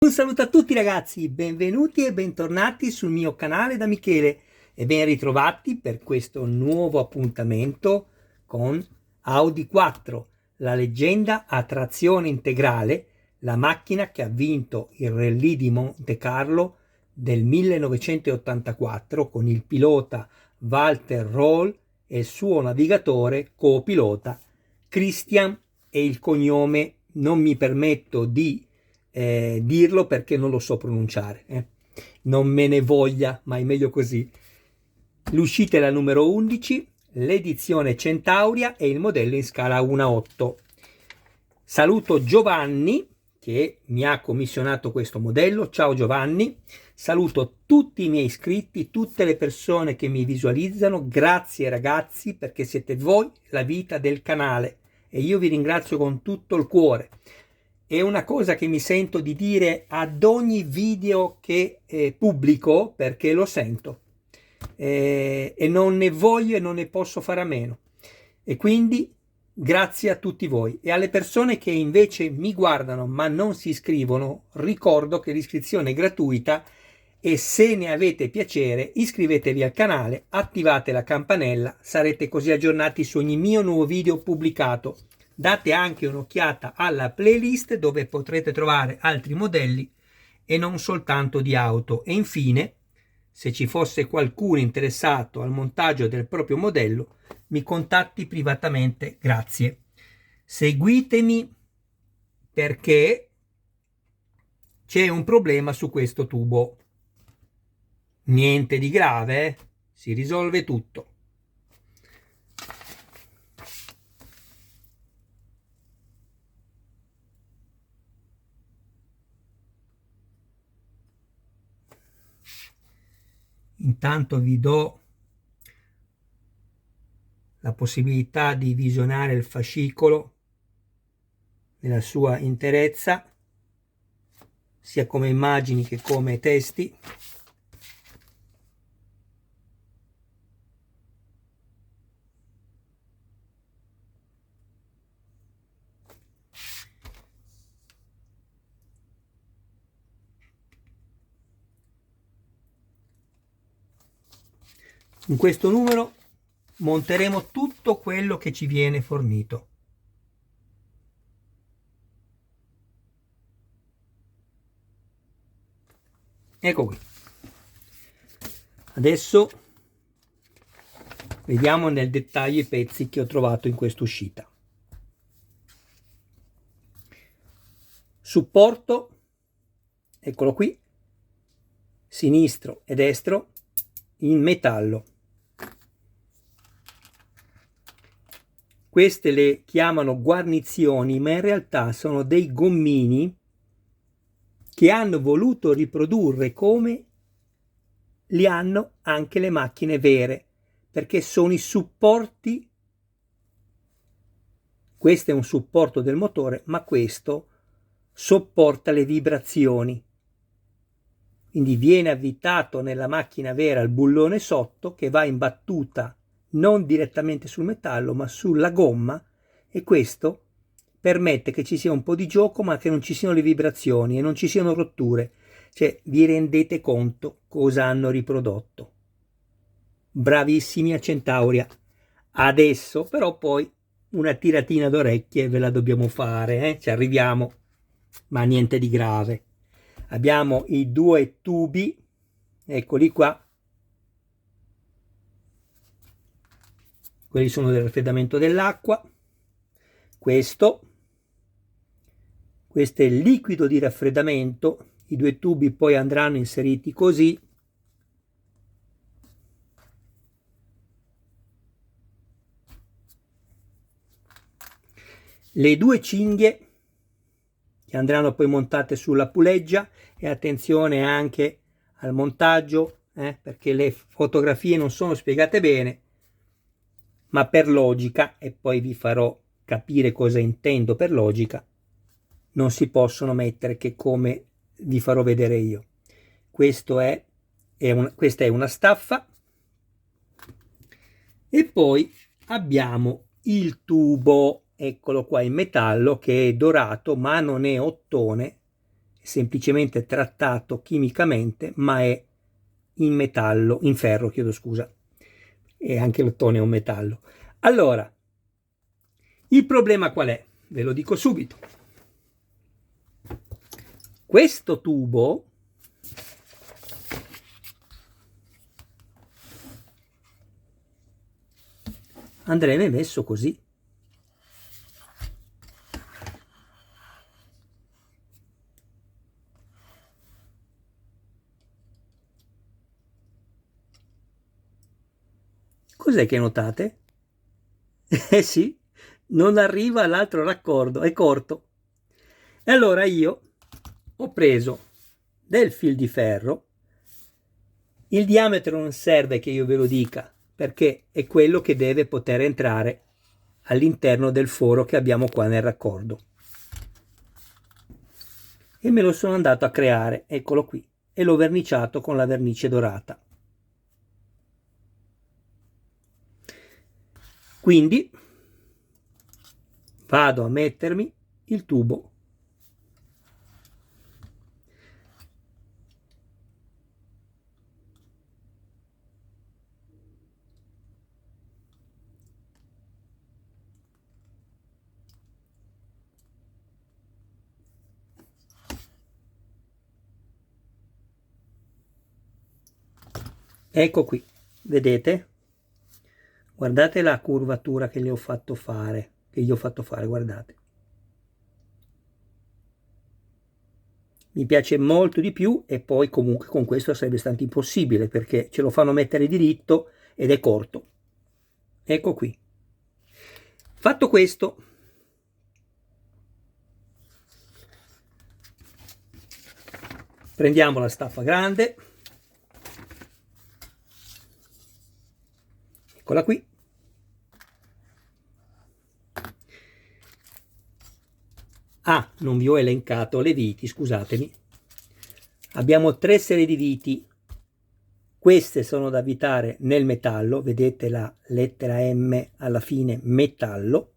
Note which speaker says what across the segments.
Speaker 1: Un saluto a tutti ragazzi, benvenuti e bentornati sul mio canale da Michele e ben ritrovati per questo nuovo appuntamento con Audi 4, la leggenda a trazione integrale, la macchina che ha vinto il Rally di Monte Carlo del 1984 con il pilota Walter Röhrl e il suo navigatore copilota Christian, e il cognome non mi permetto di dirlo perché non lo so pronunciare, non me ne voglia, ma è meglio così. L'uscita è la numero 11, l'edizione Centauria e il modello in scala 1:8. Saluto Giovanni che mi ha commissionato questo modello. Ciao Giovanni. Saluto tutti i miei iscritti, tutte le persone che mi visualizzano. Grazie ragazzi, perché siete voi la vita del canale e io vi ringrazio con tutto il cuore. È una cosa che mi sento di dire ad ogni video che pubblico, perché lo sento e non ne voglio e non ne posso fare a meno. E quindi grazie a tutti voi. E alle persone che invece mi guardano ma non si iscrivono, ricordo che l'iscrizione è gratuita e se ne avete piacere iscrivetevi al canale, attivate la campanella, sarete così aggiornati su ogni mio nuovo video pubblicato. Date anche un'occhiata alla playlist dove potrete trovare altri modelli e non soltanto di auto. E infine, se ci fosse qualcuno interessato al montaggio del proprio modello, mi contatti privatamente. Grazie. Seguitemi perché c'è un problema su questo tubo. Niente di grave, si risolve tutto. Intanto vi do la possibilità di visionare il fascicolo nella sua interezza, sia come immagini che come testi. In questo numero monteremo tutto quello che ci viene fornito. Ecco qui. Adesso vediamo nel dettaglio i pezzi che ho trovato in quest'uscita. Supporto, eccolo qui, sinistro e destro, in metallo. Queste le chiamano guarnizioni, ma in realtà sono dei gommini che hanno voluto riprodurre come li hanno anche le macchine vere, perché sono i supporti. Questo è un supporto del motore, ma questo sopporta le vibrazioni. Quindi viene avvitato nella macchina vera il bullone sotto che va in battuta non direttamente sul metallo ma sulla gomma, e questo permette che ci sia un po' di gioco ma che non ci siano le vibrazioni e non ci siano rotture. Cioè, vi rendete conto cosa hanno riprodotto? Bravissimi a Centauria. Adesso però poi una tiratina d'orecchie ve la dobbiamo fare, ci arriviamo, ma niente di grave. Abbiamo i due tubi, eccoli qua, quelli sono del raffreddamento dell'acqua. Questo è il liquido di raffreddamento. I due tubi poi andranno inseriti così. Le due cinghie che andranno poi montate sulla puleggia, e attenzione anche al montaggio, perché le fotografie non sono spiegate bene, ma per logica, e poi vi farò capire cosa intendo per logica, non si possono mettere che come vi farò vedere io. Questa è una staffa, e poi abbiamo il tubo, eccolo qua in metallo, che è dorato ma non è ottone, è semplicemente trattato chimicamente, ma è in metallo, in ferro, chiedo scusa, e anche l'ottone è un metallo. Allora, il problema qual è? Ve lo dico subito. Questo tubo andrebbe messo così. Cos'è che notate? Eh sì, non arriva all'altro raccordo, è corto. E allora io ho preso del fil di ferro. Il diametro non serve che io ve lo dica, perché è quello che deve poter entrare all'interno del foro che abbiamo qua nel raccordo. E me lo sono andato a creare, eccolo qui, e l'ho verniciato con la vernice dorata. Quindi vado a mettermi il tubo. Ecco qui, vedete? Guardate la curvatura che gli ho fatto fare, guardate. Mi piace molto di più e poi comunque con questo sarebbe stato impossibile perché ce lo fanno mettere diritto ed è corto. Ecco qui. Fatto questo, prendiamo la staffa grande, eccola qui. Ah, non vi ho elencato le viti, scusatemi. Abbiamo 3 serie di viti. Queste sono da avvitare nel metallo, vedete la lettera M alla fine, metallo.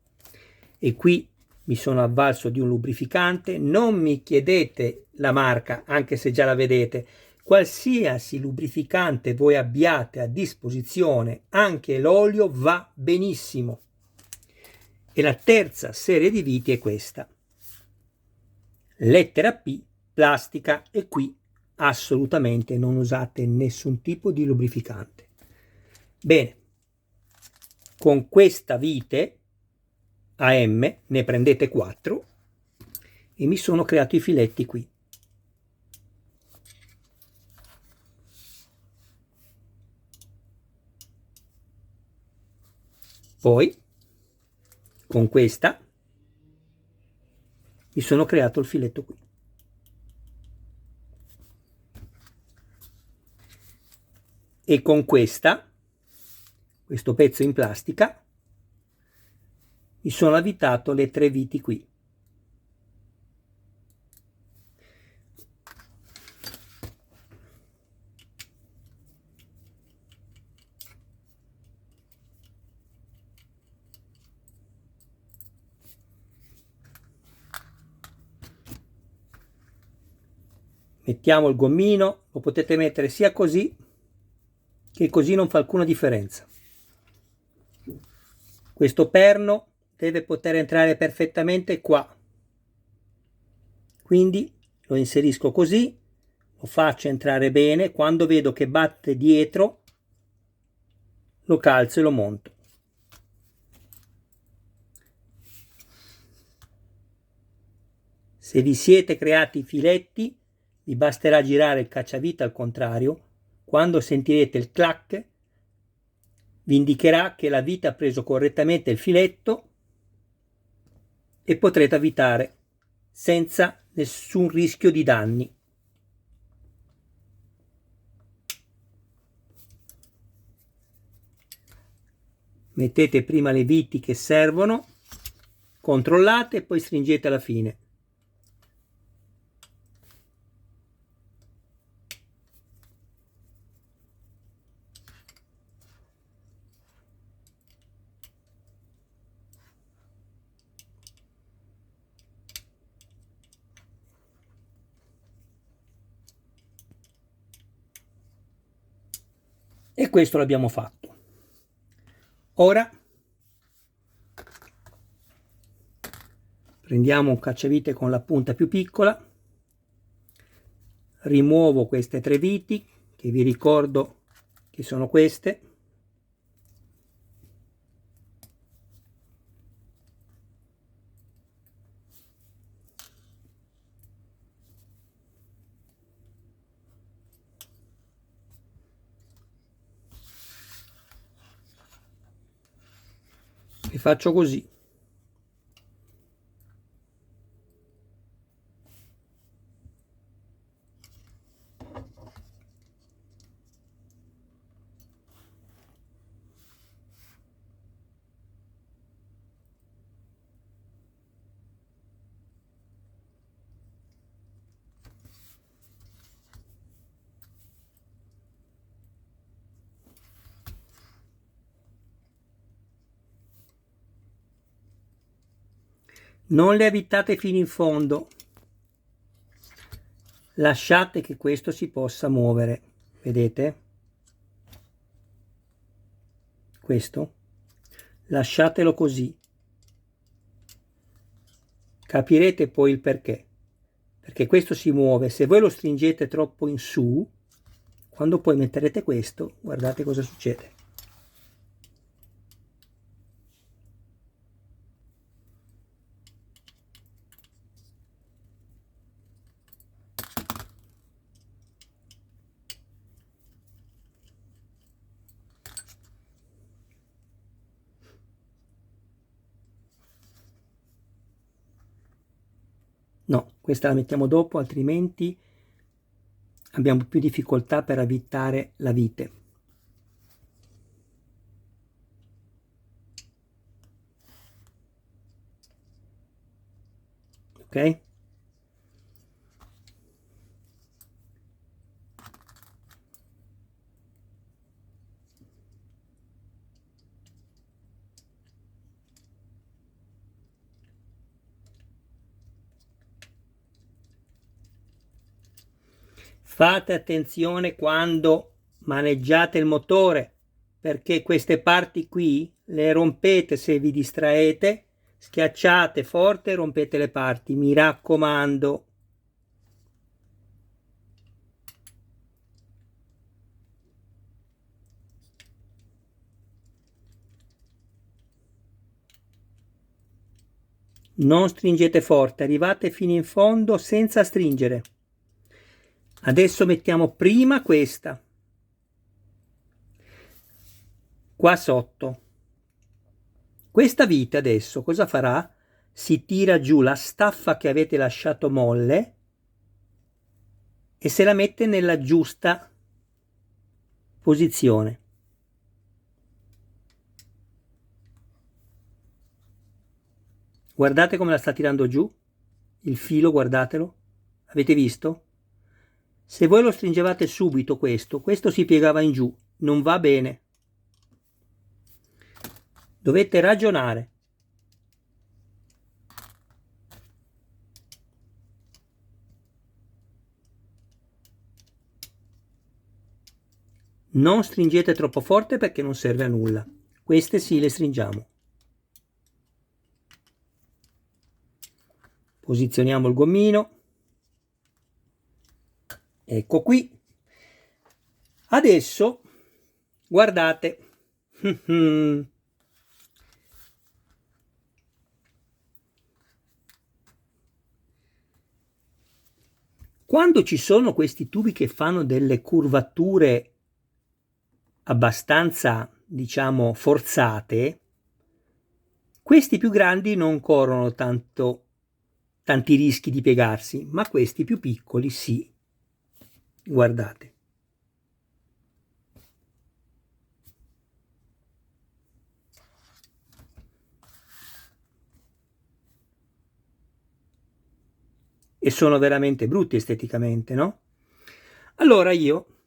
Speaker 1: E qui mi sono avvalso di un lubrificante. Non mi chiedete la marca, anche se già la vedete. Qualsiasi lubrificante voi abbiate a disposizione, anche l'olio va benissimo. E la terza serie di viti è questa. Lettera P, plastica, e qui assolutamente non usate nessun tipo di lubrificante. Bene, con questa vite AM ne prendete 4 e mi sono creato i filetti qui. Poi con questa mi sono creato il filetto qui. E con questo pezzo in plastica mi sono avvitato le 3 viti qui. Mettiamo il gommino, lo potete mettere sia così che così, non fa alcuna differenza. Questo perno deve poter entrare perfettamente qua, quindi lo inserisco così, lo faccio entrare bene, quando vedo che batte dietro lo calzo e lo monto. Se vi siete creati i filetti, vi basterà girare il cacciavite al contrario. Quando sentirete il clac, vi indicherà che la vite ha preso correttamente il filetto e potrete avvitare senza nessun rischio di danni. Mettete prima le viti che servono, controllate e poi stringete alla fine. E questo l'abbiamo fatto. Ora prendiamo un cacciavite con la punta più piccola, rimuovo queste 3 viti che vi ricordo che sono queste, e faccio così. Non le avvitate fino in fondo, lasciate che questo si possa muovere, vedete? Questo, lasciatelo così. Capirete poi il perché questo si muove. Se voi lo stringete troppo in su, quando poi metterete questo, guardate cosa succede. No, questa la mettiamo dopo, altrimenti abbiamo più difficoltà per avvitare la vite. Ok? Fate attenzione quando maneggiate il motore, perché queste parti qui le rompete se vi distraete, schiacciate forte e rompete le parti, mi raccomando. Non stringete forte, arrivate fino in fondo senza stringere. Adesso mettiamo prima questa, qua sotto. Questa vite adesso cosa farà? Si tira giù la staffa che avete lasciato molle e se la mette nella giusta posizione. Guardate come la sta tirando giù, il filo, guardatelo, avete visto? Se voi lo stringevate subito questo si piegava in giù, non va bene. Dovete ragionare. Non stringete troppo forte perché non serve a nulla. Queste sì le stringiamo. Posizioniamo il gommino. Ecco qui. Adesso guardate. Quando ci sono questi tubi che fanno delle curvature abbastanza, diciamo, forzate, questi più grandi non corrono tanti rischi di piegarsi, ma questi più piccoli sì. Guardate. E sono veramente brutti esteticamente, no? Allora io,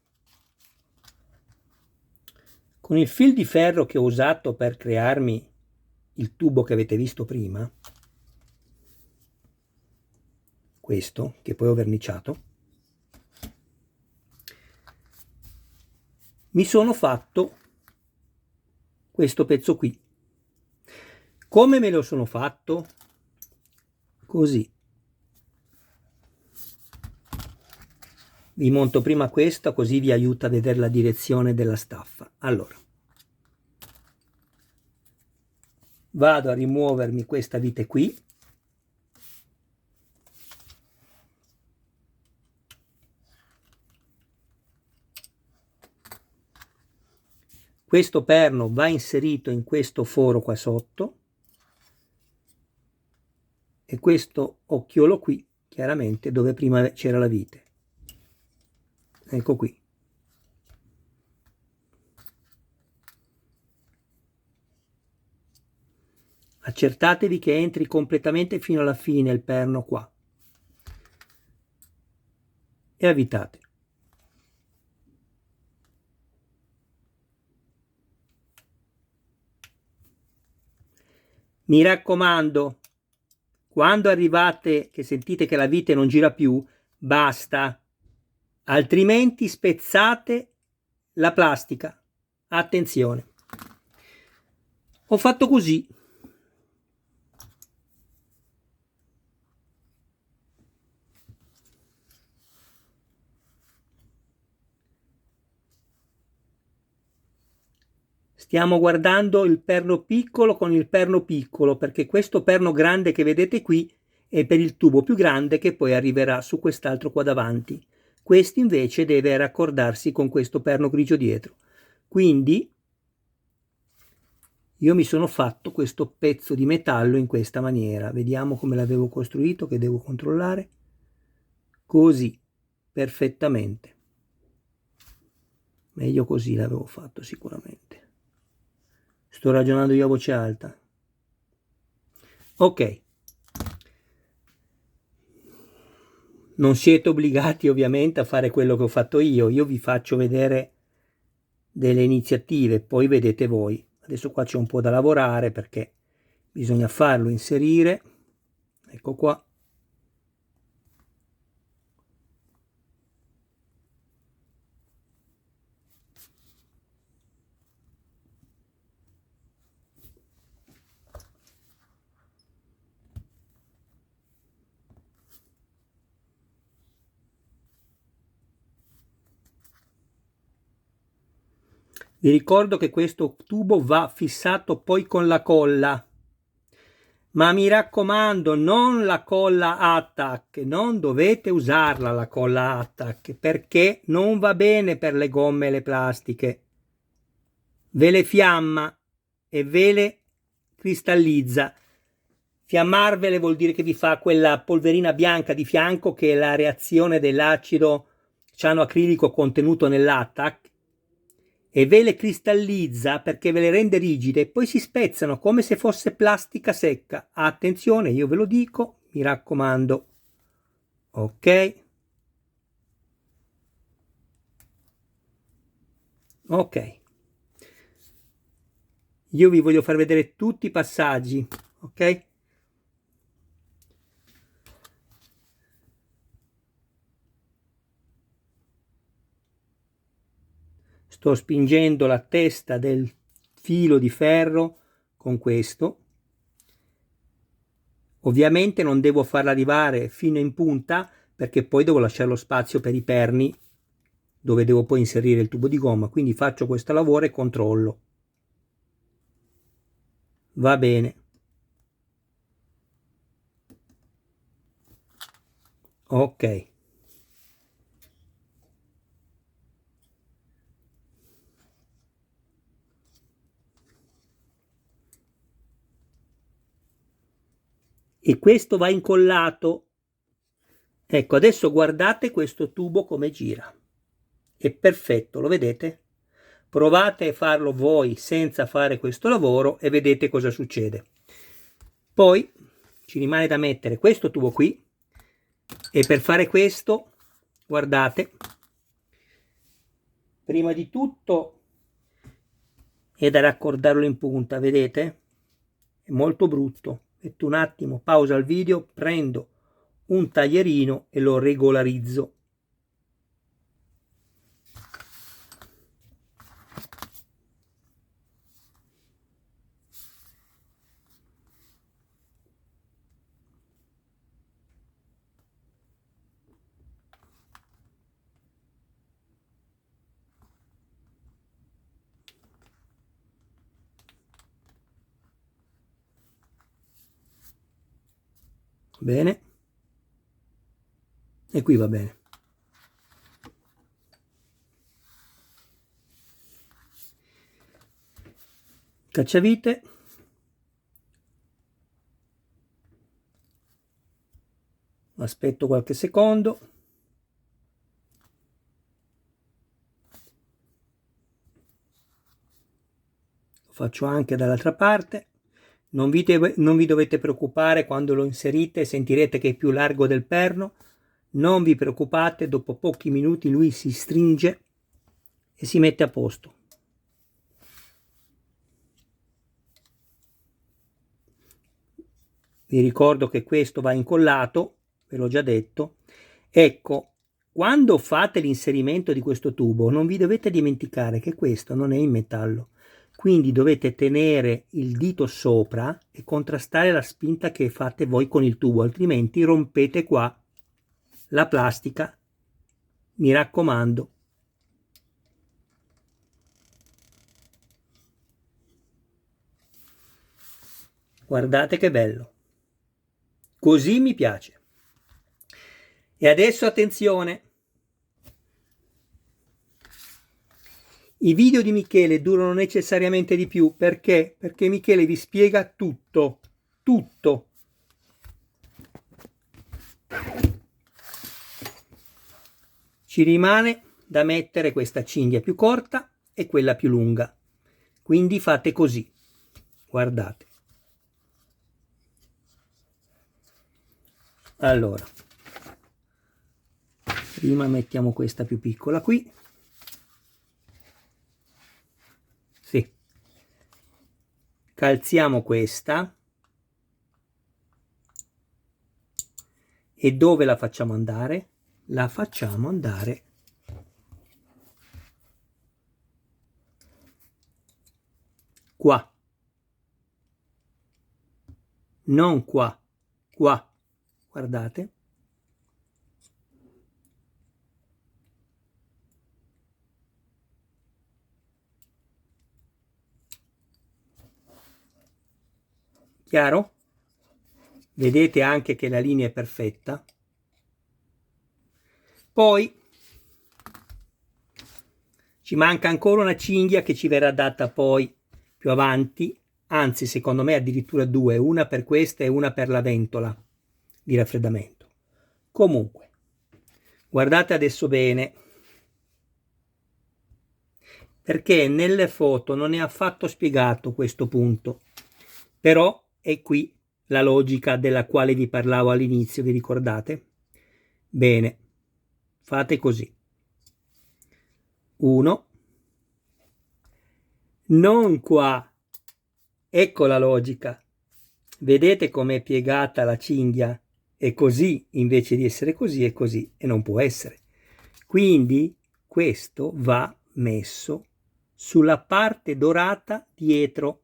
Speaker 1: con il fil di ferro che ho usato per crearmi il tubo che avete visto prima, questo, che poi ho verniciato, mi sono fatto questo pezzo qui. Come me lo sono fatto? Così. Vi monto prima questa, così vi aiuta a vedere la direzione della staffa. Allora, vado a rimuovermi questa vite qui. Questo perno va inserito in questo foro qua sotto e questo occhiolo qui, chiaramente, dove prima c'era la vite. Ecco qui. Accertatevi che entri completamente fino alla fine il perno qua e avvitate. Mi raccomando, quando arrivate che sentite che la vite non gira più, basta, altrimenti spezzate la plastica. Attenzione. Ho fatto così. Stiamo guardando il perno piccolo con il perno piccolo, perché questo perno grande che vedete qui è per il tubo più grande che poi arriverà su quest'altro qua davanti. Questo invece deve raccordarsi con questo perno grigio dietro. Quindi io mi sono fatto questo pezzo di metallo in questa maniera. Vediamo come l'avevo costruito, che devo controllare. Così, perfettamente. Meglio così l'avevo fatto sicuramente. Sto ragionando io a voce alta. Ok. Non siete obbligati ovviamente a fare quello che ho fatto io vi faccio vedere delle iniziative, poi vedete voi. Adesso qua c'è un po' da lavorare perché bisogna farlo inserire. Ecco qua. Vi ricordo che questo tubo va fissato poi con la colla, ma mi raccomando non la colla Attack, non dovete usarla la colla Attack perché non va bene per le gomme e le plastiche, ve le fiamma e ve le cristallizza. Fiammarvele vuol dire che vi fa quella polverina bianca di fianco che è la reazione dell'acido cianoacrilico contenuto nell'Attack e ve le cristallizza perché ve le rende rigide e poi si spezzano come se fosse plastica secca. Attenzione, io ve lo dico, mi raccomando. Ok? Ok. Io vi voglio far vedere tutti i passaggi, ok? Sto spingendo la testa del filo di ferro con questo. Ovviamente non devo farla arrivare fino in punta perché poi devo lasciare lo spazio per i perni dove devo poi inserire il tubo di gomma, quindi faccio questo lavoro e controllo. Va bene. Ok. E questo va incollato. Ecco, adesso guardate questo tubo come gira. È perfetto, lo vedete? Provate a farlo voi senza fare questo lavoro e vedete cosa succede. Poi ci rimane da mettere questo tubo qui e per fare questo, guardate, prima di tutto è da raccordarlo in punta, vedete? È molto brutto. Metto un attimo, pausa il video, prendo un taglierino e lo regolarizzo. Bene, e qui va bene. Cacciavite, aspetto qualche secondo, lo faccio anche dall'altra parte. Non vi dovete preoccupare quando lo inserite, sentirete che è più largo del perno. Non vi preoccupate, dopo pochi minuti lui si stringe e si mette a posto. Vi ricordo che questo va incollato, ve l'ho già detto. Ecco, quando fate l'inserimento di questo tubo non vi dovete dimenticare che questo non è in metallo. Quindi dovete tenere il dito sopra e contrastare la spinta che fate voi con il tubo, altrimenti rompete qua la plastica. Mi raccomando. Guardate che bello. Così mi piace. E adesso attenzione. I video di Michele durano necessariamente di più. Perché? Perché Michele vi spiega tutto. Tutto. Ci rimane da mettere questa cinghia più corta e quella più lunga. Quindi fate così. Guardate. Allora, prima mettiamo questa più piccola qui. Sì. Calziamo questa. E dove la facciamo andare? La facciamo andare qua. Non qua. Qua. Guardate. Chiaro? Vedete anche che la linea è perfetta. Poi ci manca ancora una cinghia che ci verrà data poi più avanti, anzi secondo me addirittura due, una per questa e una per la ventola di raffreddamento. Comunque, guardate adesso bene, perché nelle foto non è affatto spiegato questo punto, però è qui la logica della quale vi parlavo all'inizio, vi ricordate? Bene, fate così. 1, non qua, ecco la logica. Vedete com'è piegata la cinghia? È così, invece di essere così, è così, e non può essere. Quindi questo va messo sulla parte dorata dietro.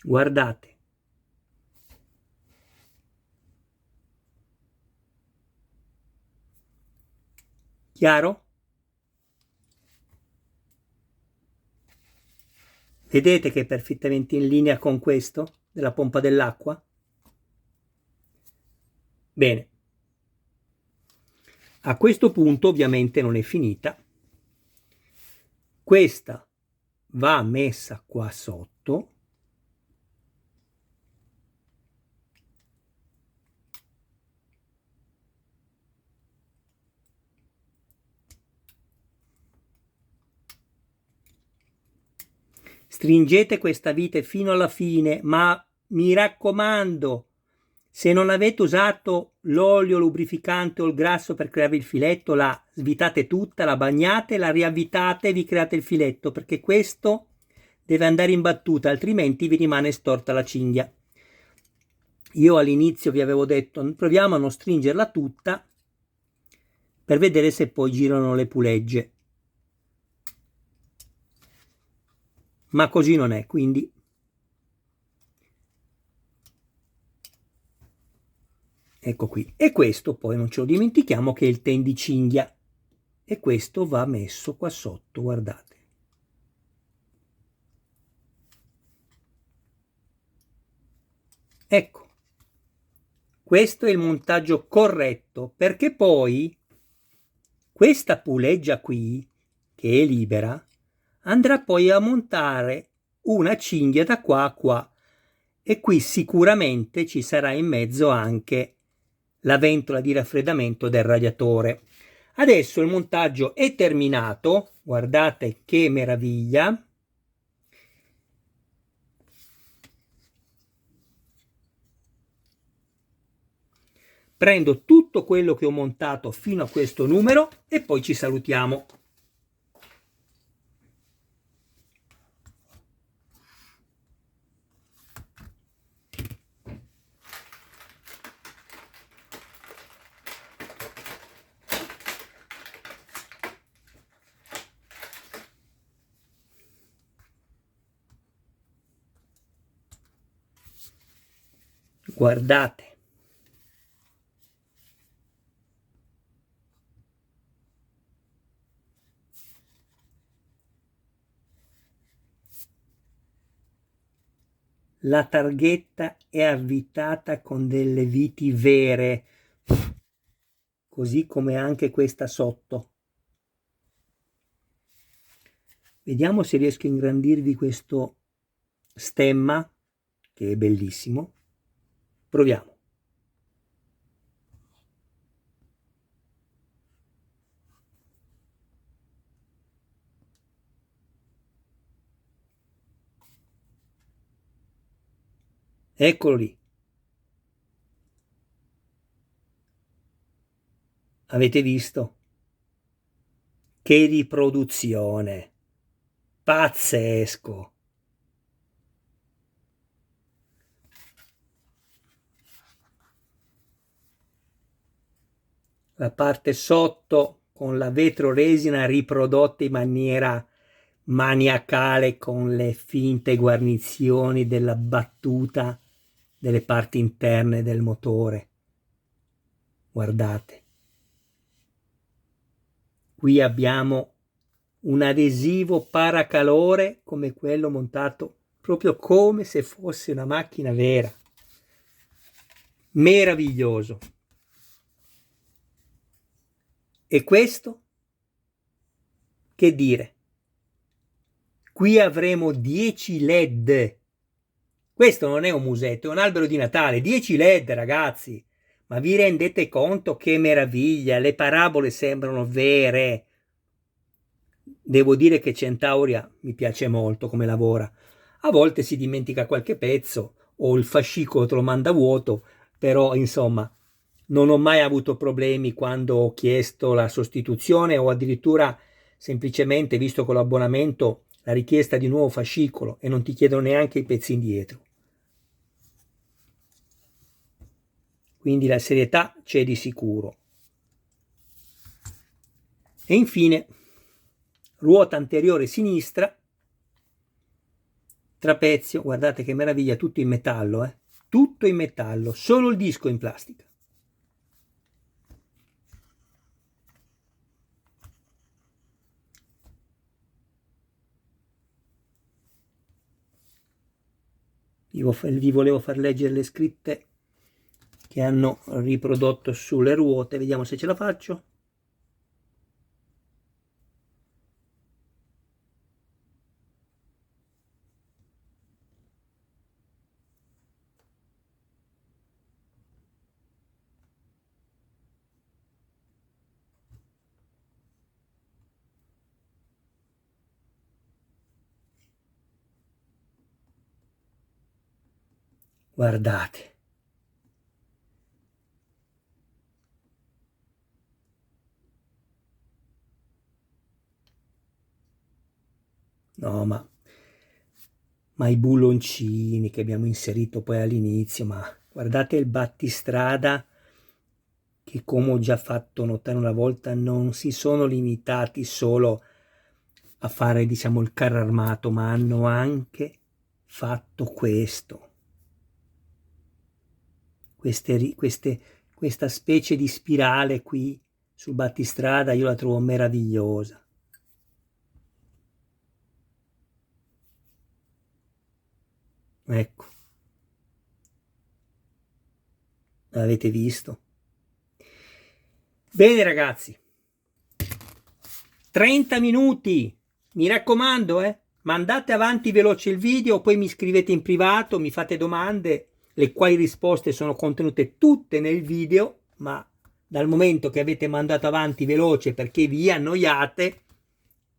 Speaker 1: Guardate. Chiaro? Vedete che è perfettamente in linea con questo della pompa dell'acqua? Bene. A questo punto ovviamente non è finita. Questa va messa qua sotto. Stringete questa vite fino alla fine, ma mi raccomando, se non avete usato l'olio lubrificante o il grasso per creare il filetto, la svitate tutta, la bagnate, la riavvitate e vi create il filetto, perché questo deve andare in battuta, altrimenti vi rimane storta la cinghia. Io all'inizio vi avevo detto, proviamo a non stringerla tutta per vedere se poi girano le pulegge. Ma così non è, quindi ecco qui, e questo poi non ce lo dimentichiamo che è il ten di cinghia, e questo va messo qua sotto, guardate. Ecco, questo è il montaggio corretto, perché poi questa puleggia qui, che è libera, andrà poi a montare una cinghia da qua a qua, e qui sicuramente ci sarà in mezzo anche la ventola di raffreddamento del radiatore. Adesso il montaggio è terminato, guardate che meraviglia. Prendo tutto quello che ho montato fino a questo numero e poi ci salutiamo. Guardate. La targhetta è avvitata con delle viti vere, così come anche questa sotto. Vediamo se riesco a ingrandirvi questo stemma, che è bellissimo. Proviamo. Eccolo lì. Avete visto? Che riproduzione! Pazzesco! La parte sotto con la vetroresina riprodotta in maniera maniacale con le finte guarnizioni della battuta delle parti interne del motore. Guardate. Qui abbiamo un adesivo paracalore come quello montato proprio come se fosse una macchina vera. Meraviglioso. E questo? Che dire? Qui avremo 10 LED. Questo non è un musetto, è un albero di Natale. 10 LED, ragazzi. Ma vi rendete conto che meraviglia? Le parabole sembrano vere. Devo dire che Centauria mi piace molto come lavora. A volte si dimentica qualche pezzo o il fascicolo te lo manda vuoto, però insomma non ho mai avuto problemi quando ho chiesto la sostituzione o addirittura semplicemente visto con l'abbonamento la richiesta di nuovo fascicolo e non ti chiedono neanche i pezzi indietro. Quindi la serietà c'è di sicuro. E infine ruota anteriore sinistra, trapezio, guardate che meraviglia, tutto in metallo, tutto in metallo, solo il disco in plastica. Vi volevo far leggere le scritte che hanno riprodotto sulle ruote, vediamo se ce la faccio. Guardate. No, ma i bulloncini che abbiamo inserito poi all'inizio, ma guardate il battistrada che, come ho già fatto notare una volta, non si sono limitati solo a fare, diciamo, il carro armato, ma hanno anche fatto questo. Queste questa specie di spirale qui sul battistrada, io la trovo meravigliosa. Ecco, l'avete visto? Bene ragazzi, 30 minuti, mi raccomando, mandate avanti veloce il video, poi mi scrivete in privato, mi fate domande, le quali risposte sono contenute tutte nel video, ma dal momento che avete mandato avanti veloce perché vi annoiate,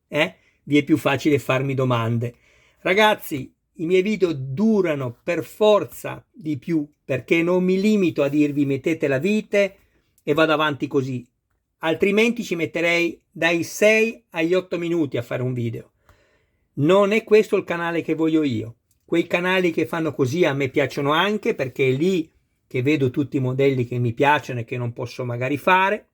Speaker 1: vi è più facile farmi domande. Ragazzi, i miei video durano per forza di più perché non mi limito a dirvi mettete la vite e vado avanti così, altrimenti ci metterei dai 6 agli 8 minuti a fare un video. Non è questo il canale che voglio io. Quei canali che fanno così a me piacciono anche perché è lì che vedo tutti i modelli che mi piacciono e che non posso magari fare,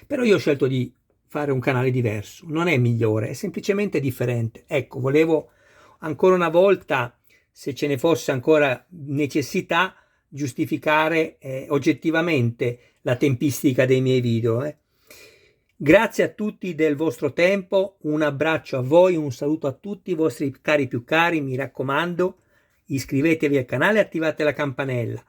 Speaker 1: però io ho scelto di fare un canale diverso, non è migliore, è semplicemente differente. Ecco, volevo ancora una volta, se ce ne fosse ancora necessità, giustificare oggettivamente la tempistica dei miei video. Grazie a tutti del vostro tempo, un abbraccio a voi, un saluto a tutti i vostri cari più cari, mi raccomando, iscrivetevi al canale e attivate la campanella.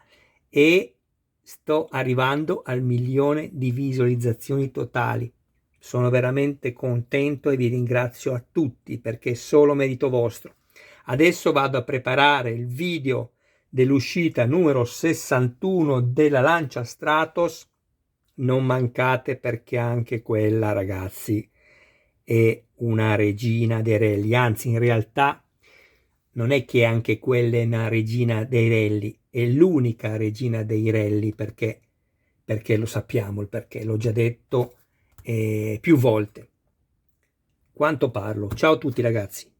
Speaker 1: E sto arrivando al 1.000.000 di visualizzazioni totali. Sono veramente contento e vi ringrazio a tutti perché è solo merito vostro. Adesso vado a preparare il video dell'uscita numero 61 della Lancia Stratos. Non mancate perché anche quella, ragazzi, è una regina dei rally, anzi in realtà non è che anche quella è una regina dei rally, è l'unica regina dei rally perché lo sappiamo il perché, l'ho già detto più volte. Quanto parlo. Ciao a tutti ragazzi.